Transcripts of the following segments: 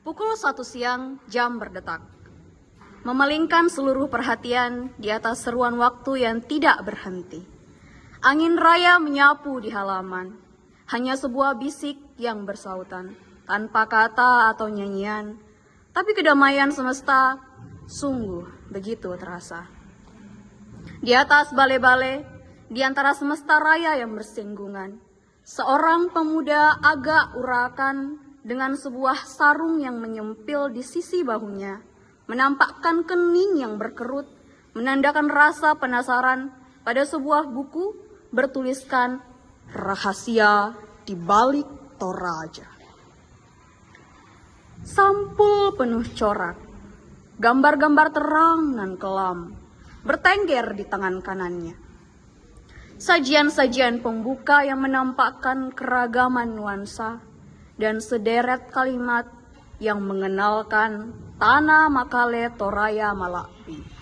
Pukul 1 siang, jam berdetak. Memalingkan seluruh perhatian di atas seruan waktu yang tidak berhenti. Angin raya menyapu di halaman. Hanya sebuah bisik yang bersautan, tanpa kata atau nyanyian. Tapi kedamaian semesta sungguh begitu terasa. Di atas bale-bale, di antara semesta raya yang bersinggungan, seorang pemuda agak urakan dengan sebuah sarung yang menyempil di sisi bahunya, menampakkan kening yang berkerut, menandakan rasa penasaran pada sebuah buku bertuliskan rahasia di balik Toraja. Sampul penuh corak, gambar-gambar terang dan kelam, bertengger di tangan kanannya. Sajian-sajian pembuka yang menampakkan keragaman nuansa dan sederet kalimat yang mengenalkan tanah Makale Toraya Malawi.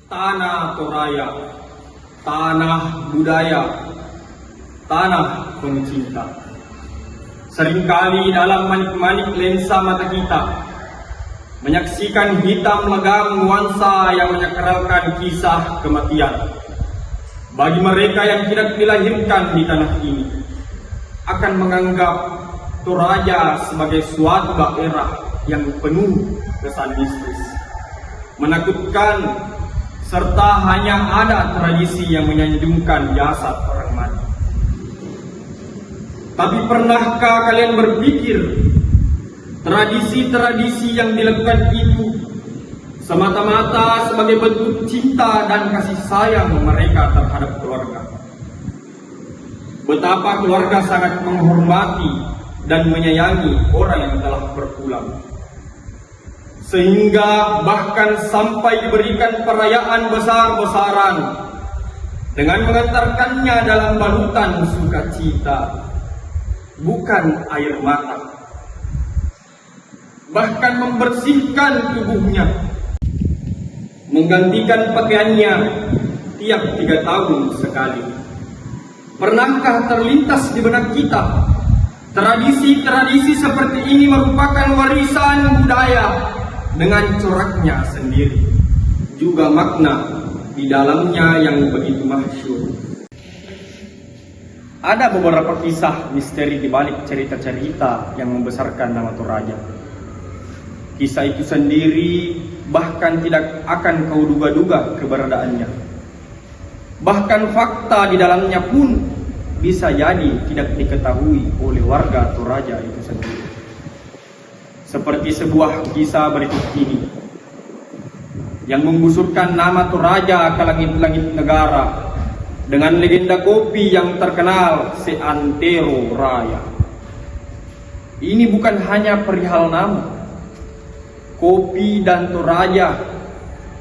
Tanah Toraya, tanah budaya, tanah pencinta. Seringkali dalam manik-manik lensa mata kita, menyaksikan hitam legam nuansa yang menyakralkan kisah kematian. Bagi mereka yang tidak dilahirkan di tanah ini, akan menganggap Toraja sebagai suatu daerah yang penuh kesan mistis, menakutkan, serta hanya ada tradisi yang menyanjungkan jasad orang mati. Tapi pernahkah kalian berpikir tradisi-tradisi yang dilakukan itu semata-mata sebagai bentuk cinta dan kasih sayang mereka terhadap keluarga? betapa keluarga sangat menghormati dan menyayangi orang yang telah berpulang. Sehingga bahkan sampai diberikan perayaan besar-besaran dengan mengantarkannya dalam balutan sukacita, bukan air mata. Bahkan membersihkan tubuhnya, menggantikan pakaiannya tiap 3 tahun sekali. Pernahkah terlintas di benak kita, tradisi-tradisi seperti ini merupakan warisan budaya dengan coraknya sendiri, juga makna di dalamnya yang begitu masyhur. Ada beberapa kisah misteri di balik cerita-cerita yang membesarkan nama Toraja. Kisah itu sendiri bahkan tidak akan kau duga-duga keberadaannya. Bahkan fakta di dalamnya pun bisa jadi tidak diketahui oleh warga Toraja itu sendiri. Seperti sebuah kisah berikut ini yang membusurkan nama Toraja ke langit-langit negara dengan legenda kopi yang terkenal seantero raya. Ini bukan hanya perihal nama, kopi dan Toraja,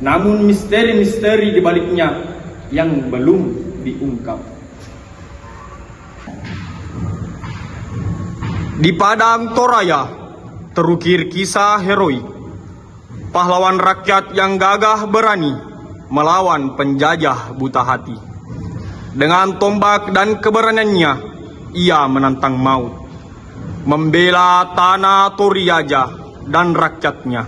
namun misteri-misteri di baliknya yang belum diungkap. Di Padang Toraja terukir kisah heroik pahlawan rakyat yang gagah berani melawan penjajah buta hati. Dengan tombak dan keberaniannya, ia menantang maut, membela tanah Toraja dan rakyatnya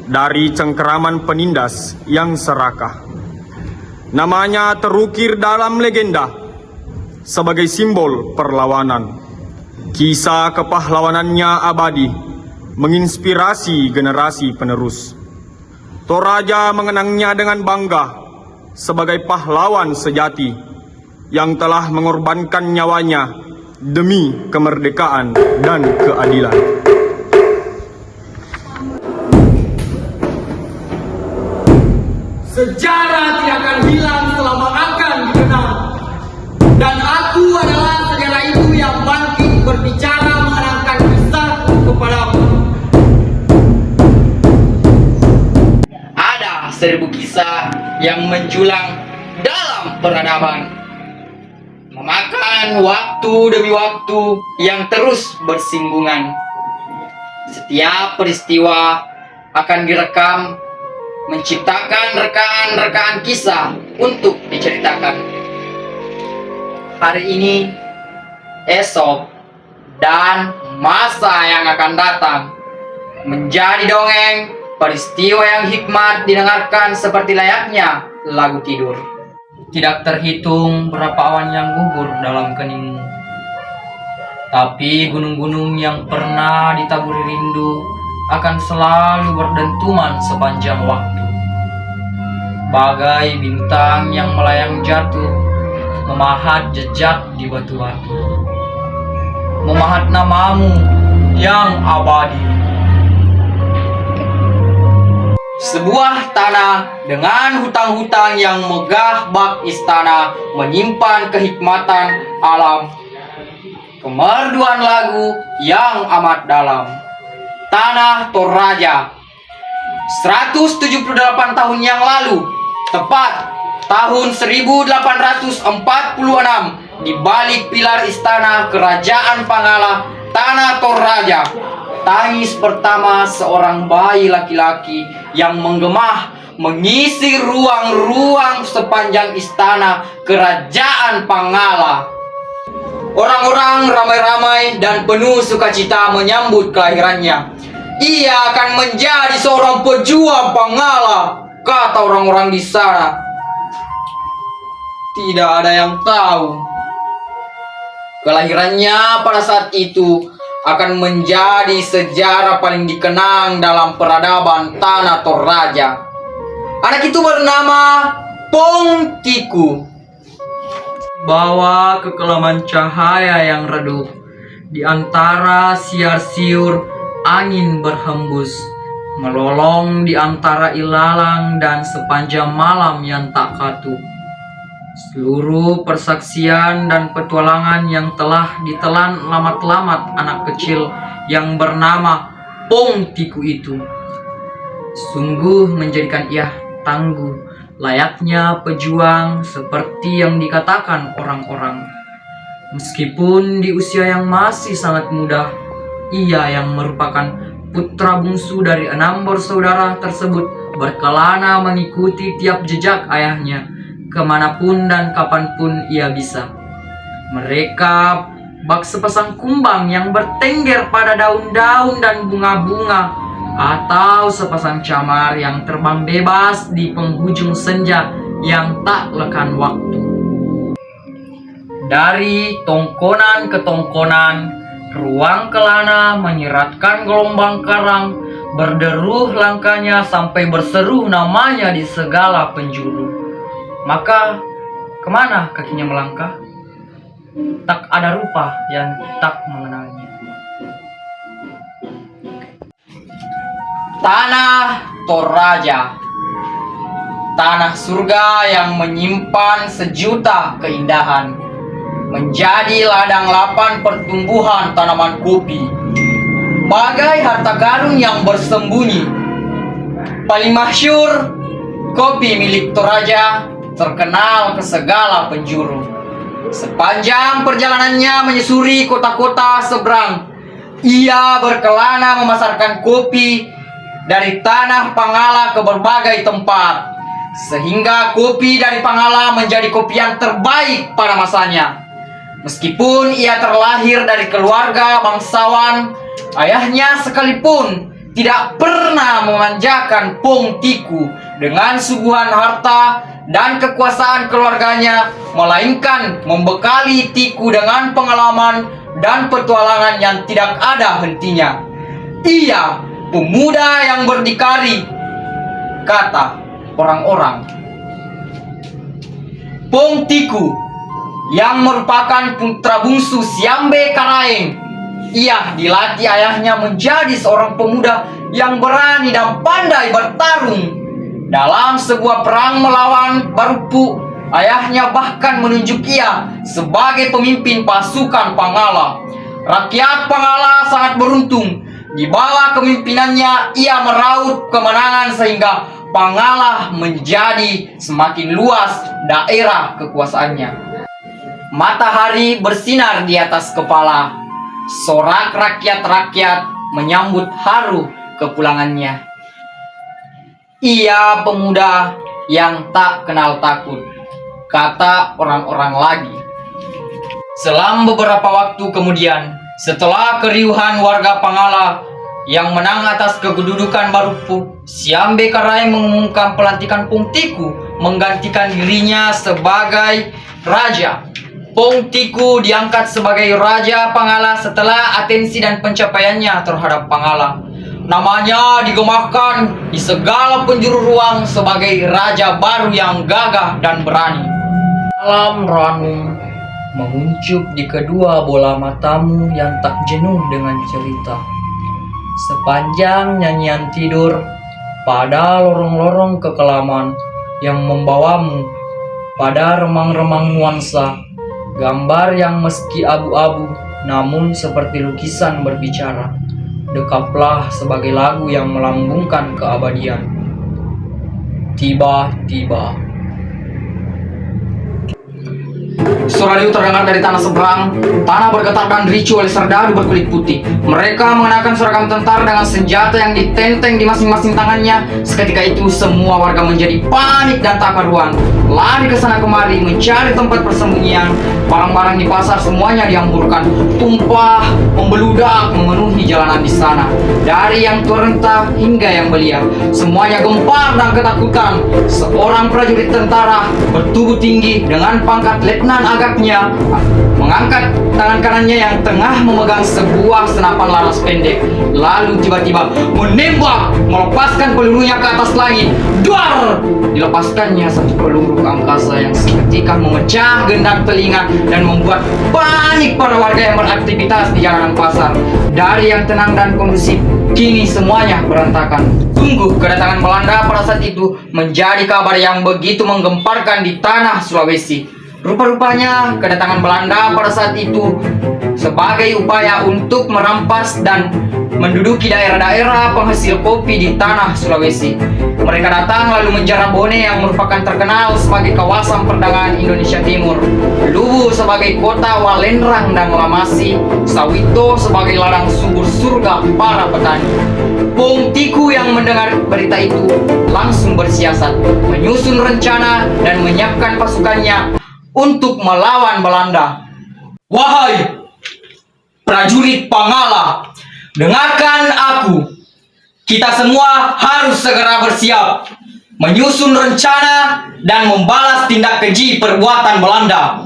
dari cengkeraman penindas yang serakah. Namanya terukir dalam legenda sebagai simbol perlawanan. Kisah kepahlawanannya abadi, menginspirasi generasi penerus. Toraja mengenangnya dengan bangga sebagai pahlawan sejati yang telah mengorbankan nyawanya demi kemerdekaan dan keadilan. Sejarah tidak akan hilang selama akan dikenang. Dan aku adalah sejarah itu yang bangkit berbicara mengenangkan kisahku kepadamu. Ada 1000 kisah yang menjulang dalam peradaban, memakan waktu demi waktu yang terus bersinggungan. Setiap peristiwa akan direkam, menciptakan rekaan-rekaan kisah untuk diceritakan. Hari ini, esok, dan masa yang akan datang menjadi dongeng, peristiwa yang hikmat didengarkan seperti layaknya lagu tidur. Tidak terhitung berapa awan yang gugur dalam keningmu, tapi gunung-gunung yang pernah ditaburi rindu akan selalu berdentuman sepanjang waktu. Bagai bintang yang melayang jatuh, memahat jejak di batu-batu, memahat namamu yang abadi. Sebuah tanah dengan hutang-hutang yang megah bak istana menyimpan kehikmatan alam, kemerduan lagu yang amat dalam. Tanah Toraja. 178 tahun yang lalu, tepat tahun 1846, di balik pilar istana Kerajaan Pangala, Tanah Toraja, tangis pertama seorang bayi laki-laki yang menggemah mengisi ruang-ruang sepanjang istana Kerajaan Pangala. Orang-orang ramai-ramai dan penuh sukacita menyambut kelahirannya. Ia akan menjadi seorang pejuang Pangala, kata orang-orang di sana. Tidak ada yang tahu, kelahirannya pada saat itu akan menjadi sejarah paling dikenang dalam peradaban Tanah Toraja. Anak itu bernama Pongtiku. Bawa kekelaman cahaya yang redup, di antara siar-siur angin berhembus, melolong di antara ilalang dan sepanjang malam yang tak katup. Seluruh persaksian dan petualangan yang telah ditelan lamat-lamat anak kecil yang bernama Pong Tiku itu sungguh menjadikan ia tangguh, layaknya pejuang seperti yang dikatakan orang-orang. Meskipun di usia yang masih sangat muda, ia yang merupakan putra bungsu dari 6 bersaudara tersebut berkelana mengikuti tiap jejak ayahnya kemanapun dan kapanpun ia bisa. Mereka bak sepasang kumbang yang bertengger pada daun-daun dan bunga-bunga, atau sepasang camar yang terbang bebas di penghujung senja yang tak lekan waktu. Dari tongkonan ke tongkonan, ruang kelana menyeratkan gelombang karang, berderuh langkahnya sampai berseru namanya di segala penjuru. Maka kemana kakinya melangkah? Tak ada rupa yang tak mengenalnya. Tanah Toraja, tanah surga yang menyimpan sejuta keindahan, menjadi ladang lapan pertumbuhan tanaman kopi, bagai harta karun yang bersembunyi. Paling masyhur, kopi milik Toraja terkenal ke segala penjuru. Sepanjang perjalanannya menyusuri kota-kota seberang, ia berkelana memasarkan kopi dari tanah Pangala ke berbagai tempat, sehingga kopi dari Pangala menjadi kopi yang terbaik pada masanya. Meskipun ia terlahir dari keluarga bangsawan, ayahnya sekalipun tidak pernah memanjakan Pong Tiku dengan suguhan harta dan kekuasaan keluarganya, melainkan membekali Tiku dengan pengalaman dan petualangan yang tidak ada hentinya. Ia pemuda yang berdikari, kata orang-orang. Pong Tiku yang merupakan putra bungsu Siambe Karaeng, ia dilatih ayahnya menjadi seorang pemuda yang berani dan pandai bertarung. Dalam sebuah perang melawan Barupu, ayahnya bahkan menunjuk ia sebagai pemimpin pasukan Pangala. Rakyat Pangala sangat beruntung. Di bawah kepemimpinannya, ia meraup kemenangan sehingga Pangala menjadi semakin luas daerah kekuasaannya. Matahari bersinar di atas kepala. Sorak rakyat-rakyat menyambut haru kepulangannya. Ia pemuda yang tak kenal takut, kata orang-orang lagi. Selang beberapa waktu kemudian, setelah keriuhan warga Pangala yang menang atas kedudukan Barupu, Siambe Karaeng mengumumkan pelantikan Pong Tiku menggantikan dirinya sebagai raja. Pong Tiku diangkat sebagai raja Pangala setelah atensi dan pencapaiannya terhadap Pangala. Namanya digemahkan di segala penjuru ruang sebagai raja baru yang gagah dan berani. Malam ranum menguncup di kedua bola matamu yang tak jenuh dengan cerita. Sepanjang nyanyian tidur pada lorong-lorong kekelaman yang membawamu pada remang-remang nuansa, gambar yang meski abu-abu namun seperti lukisan berbicara. Dekaplah sebagai lagu yang melambungkan keabadian. Tiba-tiba suara riuh terdengar dari tanah seberang. Tanah bergetar dan ricu oleh serdadu berkulit putih. Mereka mengenakan seragam tentara dengan senjata yang ditenteng di masing-masing tangannya. Seketika itu semua warga menjadi panik dan tak karuan, lari ke sana kemari mencari tempat persembunyian. Barang-barang di pasar semuanya dihamburkan, tumpah membeludak memenuhi jalanan di sana. Dari yang tua renta hingga yang belia, semuanya gempar dan ketakutan. Seorang prajurit tentara bertubuh tinggi dengan pangkat letnan menangkapnya, mengangkat tangan kanannya yang tengah memegang sebuah senapan laras pendek, lalu tiba-tiba menembak, melepaskan pelurunya ke atas langit. Duar! Dilepaskannya satu peluru angkasa yang seketika memecah gendang telinga dan membuat panik para warga yang beraktivitas di jalanan pasar. Dari yang tenang dan kondusif, kini semuanya berantakan. Sungguh kedatangan Belanda pada saat itu menjadi kabar yang begitu menggemparkan di tanah Sulawesi. Rupa-rupanya kedatangan Belanda pada saat itu sebagai upaya untuk merampas dan menduduki daerah-daerah penghasil kopi di tanah Sulawesi. Mereka datang lalu menjara Bone yang merupakan terkenal sebagai kawasan perdagangan Indonesia Timur, Luwu sebagai kota Walendrang dan Lamasi, Sawito sebagai ladang subur surga para petani. Pong Tiku yang mendengar berita itu langsung bersiasat, menyusun rencana dan menyiapkan pasukannya untuk melawan Belanda. Wahai prajurit Pangala, dengarkan aku. Kita semua harus segera bersiap, menyusun rencana dan membalas tindak keji perbuatan Belanda.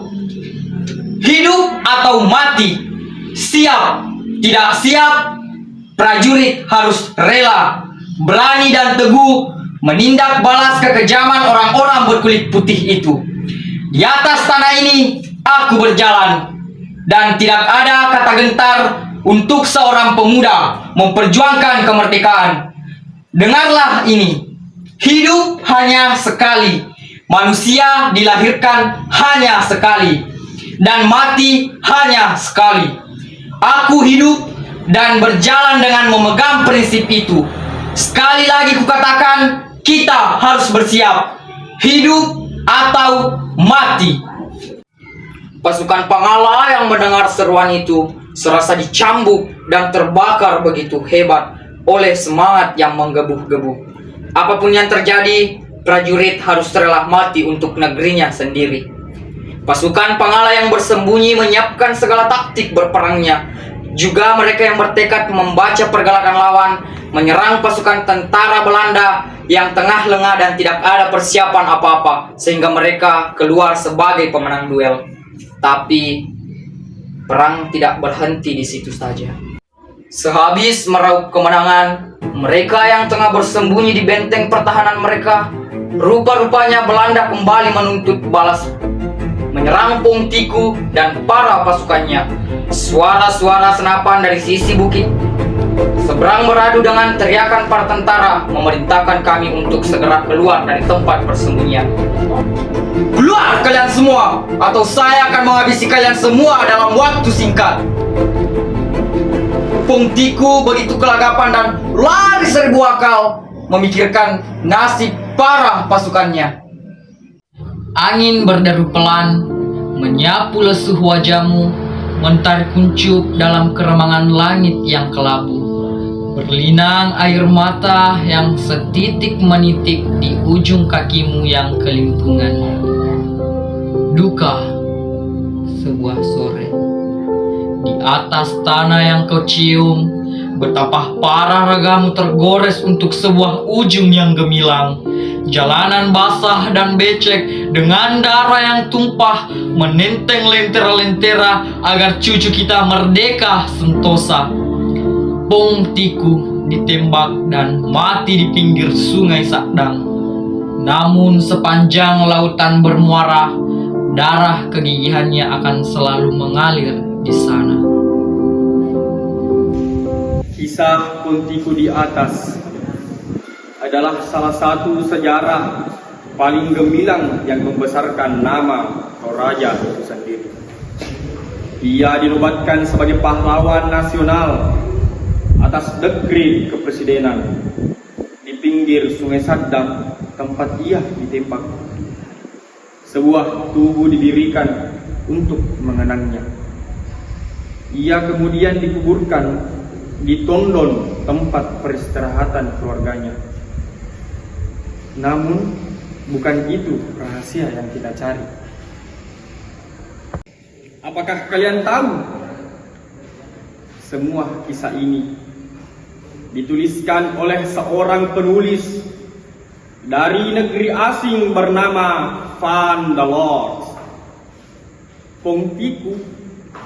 Hidup atau mati, siap, tidak siap, prajurit harus rela, berani dan teguh menindak balas kekejaman orang-orang berkulit putih itu. Di atas tanah ini aku berjalan, dan tidak ada kata gentar untuk seorang pemuda memperjuangkan kemerdekaan. Dengarlah ini, hidup hanya sekali, manusia dilahirkan hanya sekali, dan mati hanya sekali. Aku hidup dan berjalan dengan memegang prinsip itu. Sekali lagi kukatakan, kita harus bersiap, hidup atau mati. Pasukan Pangala yang mendengar seruan itu serasa dicambuk dan terbakar begitu hebat oleh semangat yang menggebu-gebu. Apapun yang terjadi, prajurit harus rela mati untuk negerinya sendiri. Pasukan Pangala yang bersembunyi menyiapkan segala taktik berperangnya. Juga mereka yang bertekad membaca pergerakan lawan, menyerang pasukan tentara Belanda yang tengah lengah dan tidak ada persiapan apa-apa, sehingga mereka keluar sebagai pemenang duel. Tapi perang tidak berhenti di situ saja. Sehabis meraup kemenangan, mereka yang tengah bersembunyi di benteng pertahanan mereka, rupa-rupanya Belanda kembali menuntut balas, menyerang Pong Tiku dan para pasukannya. Suara-suara senapan dari sisi bukit seberang beradu dengan teriakan para tentara memerintahkan kami untuk segera keluar dari tempat persembunyian. Keluar kalian semua, atau saya akan menghabisi kalian semua dalam waktu singkat. Pong Tiku begitu kelagapan dan lari seribu akal memikirkan nasib para pasukannya. Angin berderu pelan, menyapu lesuh wajahmu, mentari kuncup dalam keremangan langit yang kelabu. Berlinang air mata yang setitik menitik di ujung kakimu yang kelimpungan. Duka sebuah sore. Di atas tanah yang kau cium, betapa parah ragamu tergores untuk sebuah ujung yang gemilang. Jalanan basah dan becek dengan darah yang tumpah menenteng lentera-lentera agar cucu kita merdeka sentosa. Pong Tiku ditembak dan mati di pinggir sungai Sakdang. Namun sepanjang lautan bermuara, darah kegigihannya akan selalu mengalir di sana. Kisah Pong Tiku di atas adalah salah satu sejarah paling gemilang yang membesarkan nama Toraja itu sendiri. Ia dinobatkan sebagai pahlawan nasional atas dekri kepresidenan di pinggir Sungai Sakdang tempat ia ditembak. Sebuah tugu didirikan untuk mengenangnya. Ia kemudian dikuburkan di Tondon, tempat peristirahatan keluarganya. Namun bukan itu rahasia yang kita cari. Apakah kalian tahu? Semua kisah ini dituliskan oleh seorang penulis dari negeri asing bernama Van der Lort. Pongtiku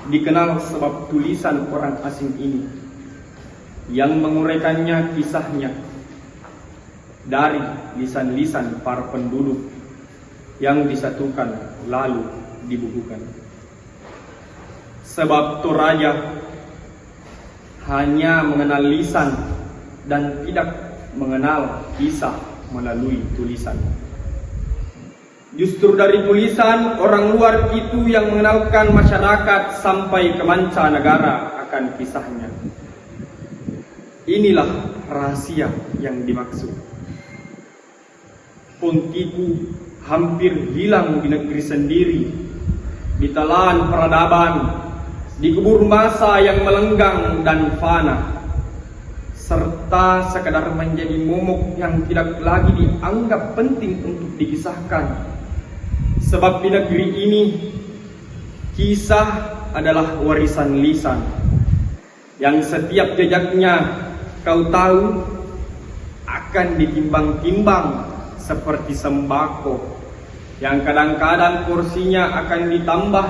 dikenal sebab tulisan orang asing ini yang menguraikannya kisahnya dari lisan-lisan para penduduk yang disatukan lalu dibukukan. Sebab Toraja hanya mengenal lisan dan tidak mengenal kisah melalui tulisan. Justru dari tulisan, orang luar itu yang mengenalkan masyarakat sampai ke mancanegara akan kisahnya. Inilah rahasia yang dimaksud. Pongtiku hampir hilang di negeri sendiri, ditelan peradaban, dikubur masa yang melenggang dan fana, serta sekadar menjadi momok yang tidak lagi dianggap penting untuk dikisahkan. Sebab di negeri ini, kisah adalah warisan lisan, yang setiap jejaknya kau tahu akan ditimbang-timbang seperti sembako, yang kadang-kadang porsinya akan ditambah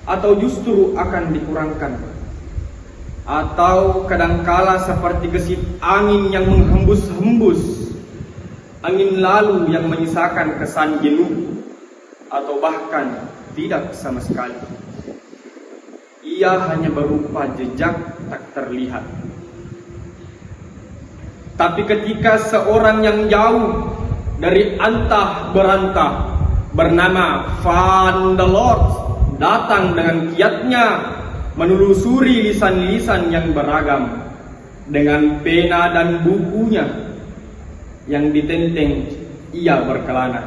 atau justru akan dikurangkan, atau kadangkala seperti gesit angin yang menghembus-hembus, angin lalu yang menyisakan kesan jenuh atau bahkan tidak sama sekali. Ia hanya berupa jejak tak terlihat. Tapi ketika seorang yang jauh dari antah berantah bernama Van der Lord datang dengan kiatnya menelusuri lisan-lisan yang beragam dengan pena dan bukunya yang ditenteng, ia berkelana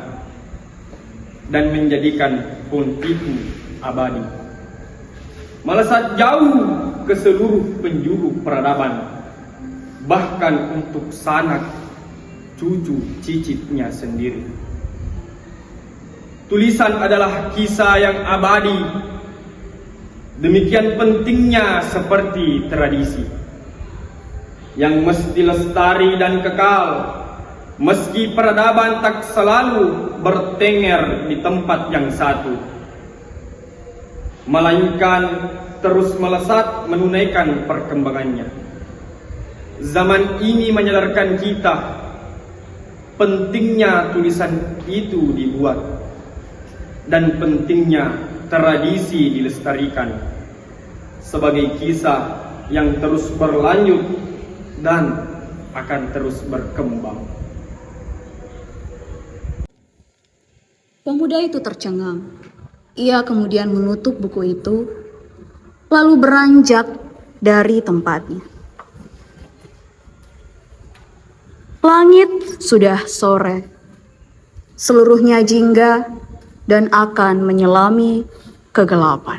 dan menjadikan Pongtiku abadi, melesat jauh ke seluruh penjuru peradaban, bahkan untuk sanak cucu cicitnya sendiri. Tulisan adalah kisah yang abadi. Demikian pentingnya seperti tradisi yang mesti lestari dan kekal, meski peradaban tak selalu bertengger di tempat yang satu, melainkan terus melesat menunaikan perkembangannya. Zaman ini menyadarkan kita pentingnya tulisan itu dibuat dan pentingnya tradisi dilestarikan sebagai kisah yang terus berlanjut dan akan terus berkembang. Pemuda itu tercengang. Ia kemudian menutup buku itu, lalu beranjak dari tempatnya. Langit sudah sore, seluruhnya jingga dan akan menyelami kegelapan.